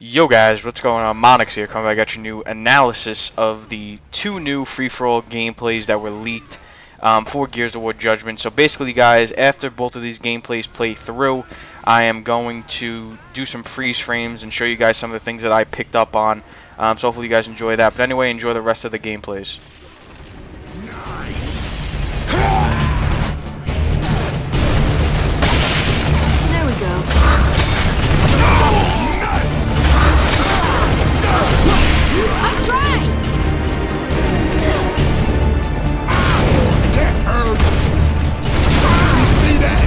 Yo guys, what's going on? Monix here, coming back at your new analysis of the two new free-for-all gameplays that were leaked for Gears of War Judgment. So basically guys, after both of these gameplays play through, I am going to do some freeze frames and show you guys some of the things that I picked up on. So hopefully you guys enjoy that. But anyway, enjoy the rest of the gameplays. There we go. I'm trying! That hurt! You see that?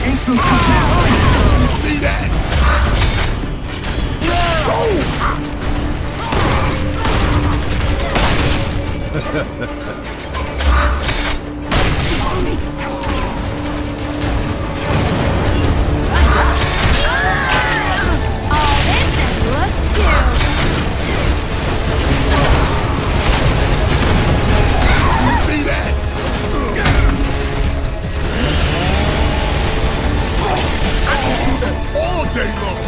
You see that? Oh, this is looks too. You see that? I can see that all day long.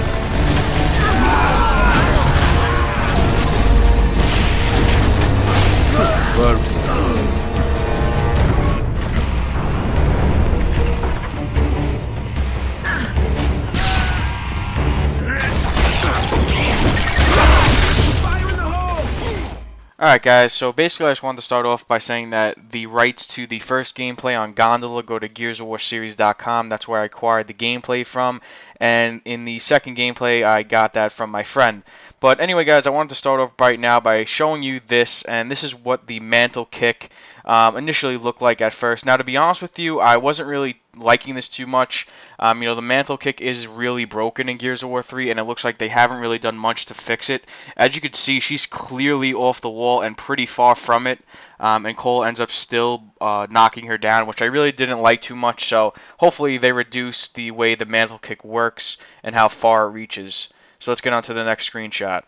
Alright guys, so basically I just wanted to start off by saying that the rights to the first gameplay on Gondola go to GearsOfWarSeries.com. That's where I acquired the gameplay from. And in the second gameplay, I got that from my friend. But anyway guys, I wanted to start off right now by showing you this. And this is what the mantle kick initially looked like at first. Now to be honest with you, I wasn't really liking this too much. The mantle kick is really broken in Gears of War 3, and it looks like they haven't really done much to fix it. As you can see, she's clearly off the wall and pretty far from it, and Cole ends up still knocking her down, which I really didn't like too much. So hopefully they reduce the way the mantle kick works and how far it reaches. So let's get on to the next screenshot.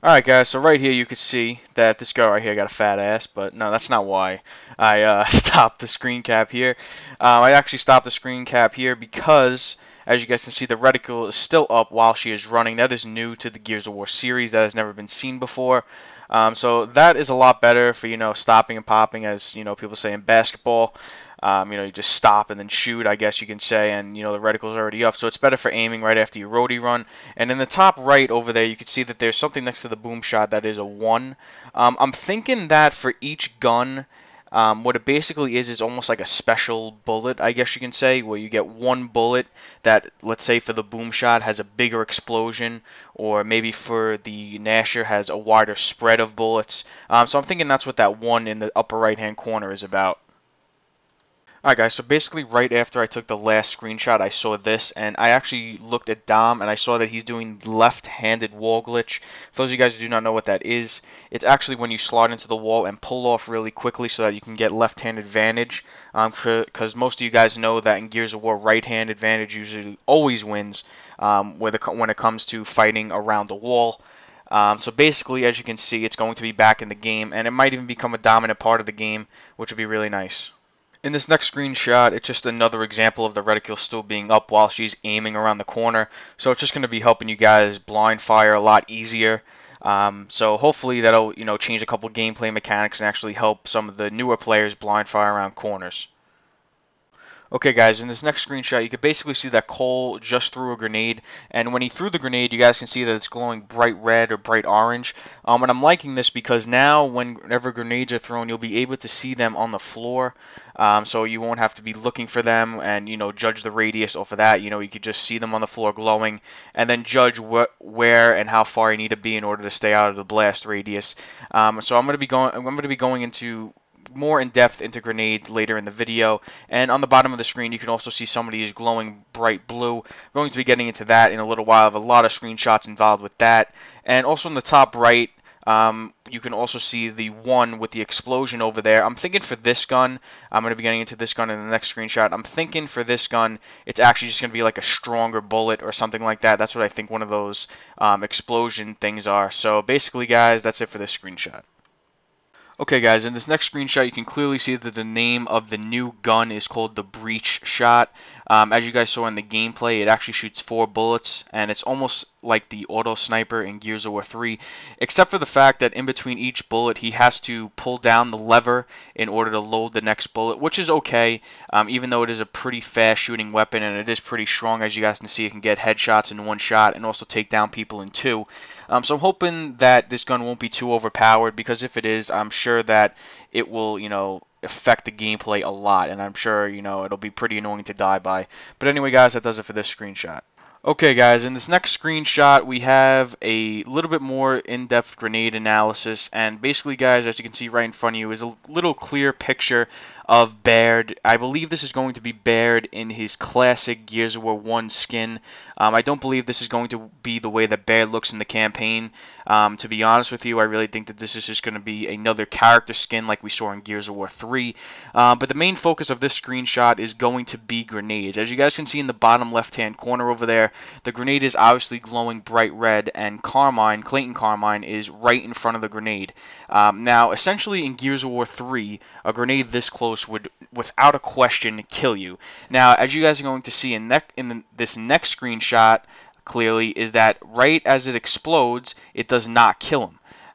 Alright guys, so right here you can see that this guy right here got a fat ass, but no, that's not why I stopped the screen cap here. I actually stopped the screen cap here because, as you guys can see, the reticle is still up while she is running. That is new to the Gears of War series. That has never been seen before. So that is a lot better for, stopping and popping, as, people say in basketball. You just stop and then shoot, I guess you can say, and the reticle's already up, so it's better for aiming right after your roadie run. And in the top right over there, you can see that there's something next to the boom shot that is a 1. I'm thinking that for each gun, what it basically is almost like a special bullet, I guess you can say, where you get one bullet that, let's say for the boom shot, has a bigger explosion, or maybe for the Nasher has a wider spread of bullets. So I'm thinking that's what that 1 in the upper right hand corner is about. Alright guys, so basically right after I took the last screenshot, I saw this, and I actually looked at Dom, and I saw that he's doing left-handed wall glitch. For those of you guys who do not know what that is, it's actually when you slide into the wall and pull off really quickly so that you can get left-hand advantage, because most of you guys know that in Gears of War, right-hand advantage usually always wins when it comes to fighting around the wall. So basically, as you can see, it's going to be back in the game, and it might even become a dominant part of the game, which would be really nice. In this next screenshot, it's just another example of the reticule still being up while she's aiming around the corner. So it's just going to be helping you guys blind fire a lot easier. So hopefully that'll change a couple gameplay mechanics and actually help some of the newer players blind fire around corners. Okay guys, in this next screenshot you can basically see that Cole just threw a grenade, and when he threw the grenade you guys can see that it's glowing bright red or bright orange. And I'm liking this because now whenever grenades are thrown you'll be able to see them on the floor, so you won't have to be looking for them and judge the radius off of that. You could just see them on the floor glowing and then judge where and how far you need to be in order to stay out of the blast radius. So I'm going to be going into more in depth into grenades later in the video. And on the bottom of the screen, you can also see somebody is glowing bright blue. We're going to be getting into that in a little while. I have a lot of screenshots involved with that. And also in the top right, you can also see the one with the explosion over there. I'm thinking for this gun, I'm going to be getting into this gun in the next screenshot. I'm thinking for this gun, it's actually just going to be like a stronger bullet or something like that. That's what I think one of those explosion things are. So basically, guys, that's it for this screenshot. Okay guys, in this next screenshot you can clearly see that the name of the new gun is called the Breach Shot. As you guys saw in the gameplay, it actually shoots 4 bullets, and it's almost like the auto sniper in Gears of War 3, except for the fact that in between each bullet he has to pull down the lever in order to load the next bullet, which is okay, even though it is a pretty fast shooting weapon and it is pretty strong. As you guys can see, it can get headshots in 1 shot and also take down people in 2. So I'm hoping that this gun won't be too overpowered, because if it is, I'm sure that it will, affect the gameplay a lot, and I'm sure, it'll be pretty annoying to die by. But anyway, guys, that does it for this screenshot. Okay guys, in this next screenshot we have a little bit more in-depth grenade analysis, and basically guys, as you can see right in front of you is a little clear picture of Baird. I believe this is going to be Baird in his classic Gears of War 1 skin. I don't believe this is going to be the way that Baird looks in the campaign. To be honest with you, I really think that this is just going to be another character skin like we saw in Gears of War 3. But the main focus of this screenshot is going to be grenades. As you guys can see in the bottom left-hand corner over there, the grenade is obviously glowing bright red, and Clayton Carmine, is right in front of the grenade. Now, essentially in Gears of War 3, a grenade this close would, without a question, kill you. Now, as you guys are going to see in this next screenshot, clearly, is that right as it explodes, it does not kill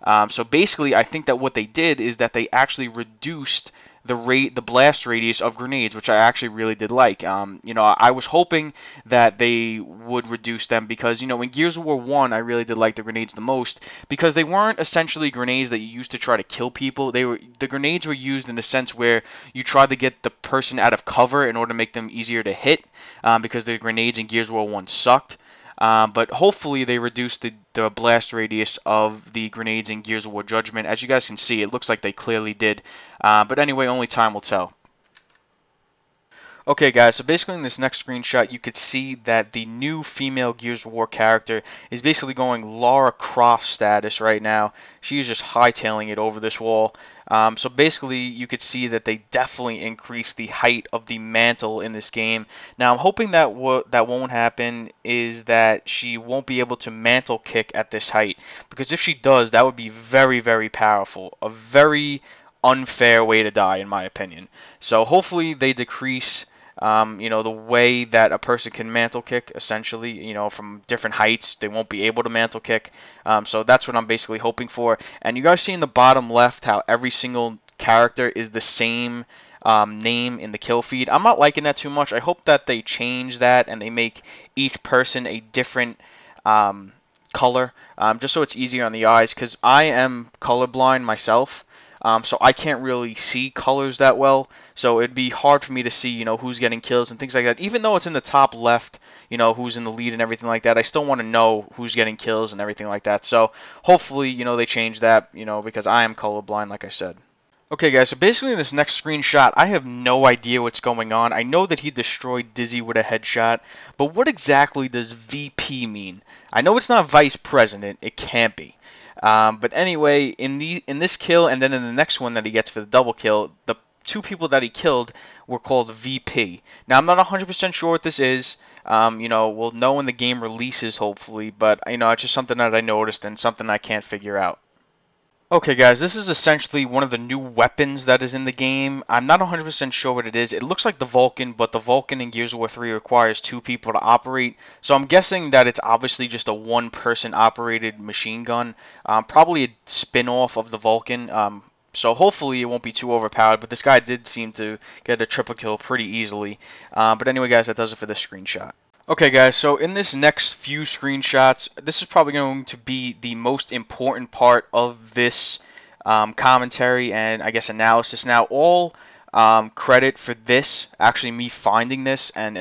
him. So basically, I think that what they did is that they actually reduced the blast radius of grenades, which I actually really did like. I was hoping that they would reduce them, because in Gears of War 1 I really did like the grenades the most, because they weren't essentially grenades that you used to try to kill people. The grenades were used in a sense where you tried to get the person out of cover in order to make them easier to hit, because the grenades in Gears of War 1 sucked. But hopefully they reduced the blast radius of the grenades in Gears of War Judgment. As you guys can see, it looks like they clearly did. But anyway, only time will tell. Okay guys, so basically in this next screenshot you could see that the new female Gears of War character is basically going Lara Croft status right now. She is just hightailing it over this wall. So basically you could see that they definitely increased the height of the mantle in this game. Now I'm hoping that what won't happen is that she won't be able to mantle kick at this height, because if she does, that would be very, very powerful. A very unfair way to die, in my opinion. So hopefully they decrease the way that a person can mantle kick, essentially, from different heights. They won't be able to mantle kick. So that's what I'm basically hoping for. And you guys see in the bottom left how every single character is the same name in the kill feed. I'm not liking that too much. I hope that they change that and they make each person a different color, just so it's easier on the eyes, because I am colorblind myself. So I can't really see colors that well, so it'd be hard for me to see, who's getting kills and things like that. Even though it's in the top left, who's in the lead and everything like that, I still want to know who's getting kills and everything like that. So hopefully, they change that, because I am colorblind, like I said. Okay guys, so basically in this next screenshot, I have no idea what's going on. I know that he destroyed Dizzy with a headshot, but what exactly does VP mean? I know it's not Vice President, it can't be. But anyway, in this kill and then in the next one that he gets for the double kill, the 2 people that he killed were called VP. Now I'm not 100% sure what this is. We'll know when the game releases, hopefully, but it's just something that I noticed and something I can't figure out. Okay guys, this is essentially one of the new weapons that is in the game. I'm not 100% sure what it is. It looks like the Vulcan, but the Vulcan in Gears of War 3 requires 2 people to operate. So I'm guessing that it's obviously just a 1-person operated machine gun. Probably a spin-off of the Vulcan. So hopefully it won't be too overpowered, but this guy did seem to get a triple kill pretty easily. But anyway guys, that does it for this screenshot. Okay guys, so in this next few screenshots, this is probably going to be the most important part of this commentary and I guess analysis. Now all credit for this, actually me finding this and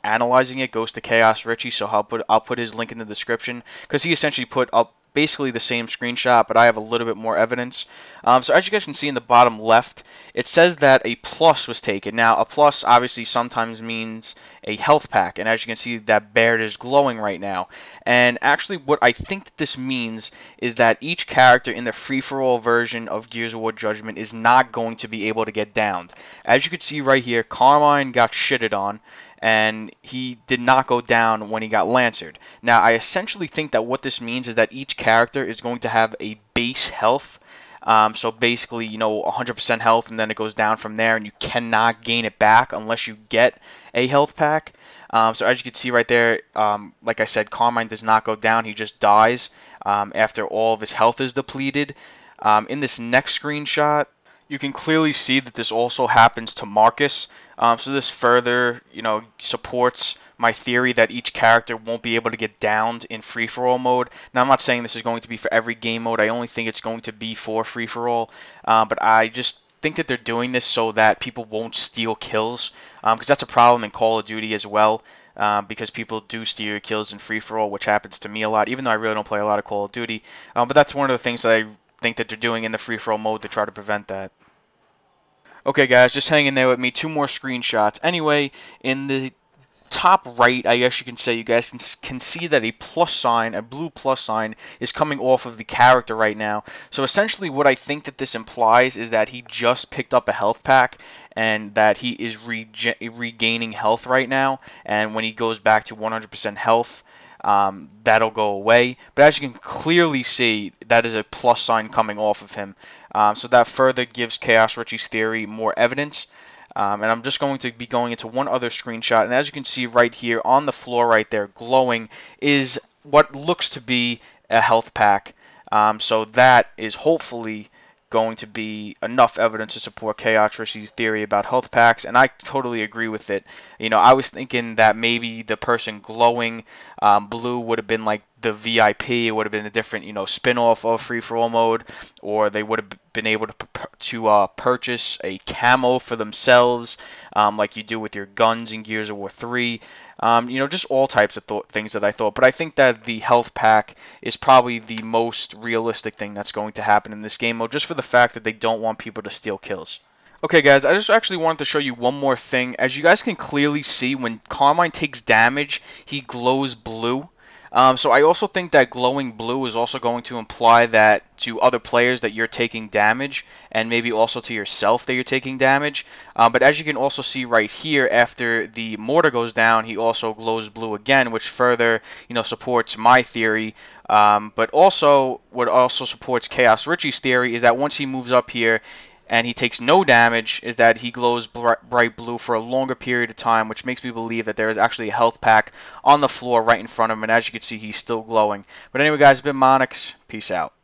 analyzing it, goes to Chaos Richie, so I'll put his link in the description, because he essentially put up basically the same screenshot, but I have a little bit more evidence. So as you guys can see in the bottom left, it says that a plus was taken. Now, a plus obviously sometimes means a health pack, and as you can see, that Baird is glowing right now. And actually, what I think that this means is that each character in the free-for-all version of Gears of War Judgment is not going to be able to get downed. As you can see right here, Carmine got shitted on, and he did not go down when he got lancered. Now, I essentially think that what this means is that each character is going to have a base health. So basically, 100% health, and then it goes down from there, and you cannot gain it back unless you get a health pack. So as you can see right there, like I said, Carmine does not go down. He just dies after all of his health is depleted. In this next screenshot, you can clearly see that this also happens to Marcus. So this further, supports my theory that each character won't be able to get downed in free-for-all mode. Now, I'm not saying this is going to be for every game mode. I only think it's going to be for free-for-all. But I just think that they're doing this so that people won't steal kills, because that's a problem in Call of Duty as well. Because people do steal your kills in free-for-all, which happens to me a lot, even though I really don't play a lot of Call of Duty. But that's one of the things that I think that they're doing in the free-for-all mode to try to prevent that. Okay, guys, just hang in there with me. 2 more screenshots. Anyway, in the top right, I guess you can say, you guys can see that a plus sign, a blue plus sign, is coming off of the character right now. So essentially what I think that this implies is that he just picked up a health pack and that he is regaining health right now. And when he goes back to 100% health, that'll go away. But as you can clearly see, that is a plus sign coming off of him. So that further gives Chaos Richie's theory more evidence. And I'm just going to be going into one other screenshot. And as you can see right here on the floor right there, glowing, is what looks to be a health pack. So that is hopefully going to be enough evidence to support Chaos Richie's theory about health packs, and I totally agree with it. I was thinking that maybe the person glowing blue would have been like the VIP. It would have been a different, spin-off of free-for-all mode, or they would have been able to purchase a camo for themselves, like you do with your guns in Gears of War 3. Just all types of things that I thought. But I think that the health pack is probably the most realistic thing that's going to happen in this game mode, just for the fact that they don't want people to steal kills. Okay, guys, I just actually wanted to show you one more thing. As you guys can clearly see, when Carmine takes damage, he glows blue. So I also think that glowing blue is also going to imply that to other players that you're taking damage, and maybe also to yourself that you're taking damage. But as you can also see right here, after the mortar goes down, he also glows blue again, which further, supports my theory. But also, what also supports Chaos Richie's theory is that once he moves up here, and he takes no damage, is that he glows bright blue for a longer period of time, which makes me believe that there is actually a health pack on the floor right in front of him, and as you can see, he's still glowing. But anyway, guys, it's been Monix. Peace out.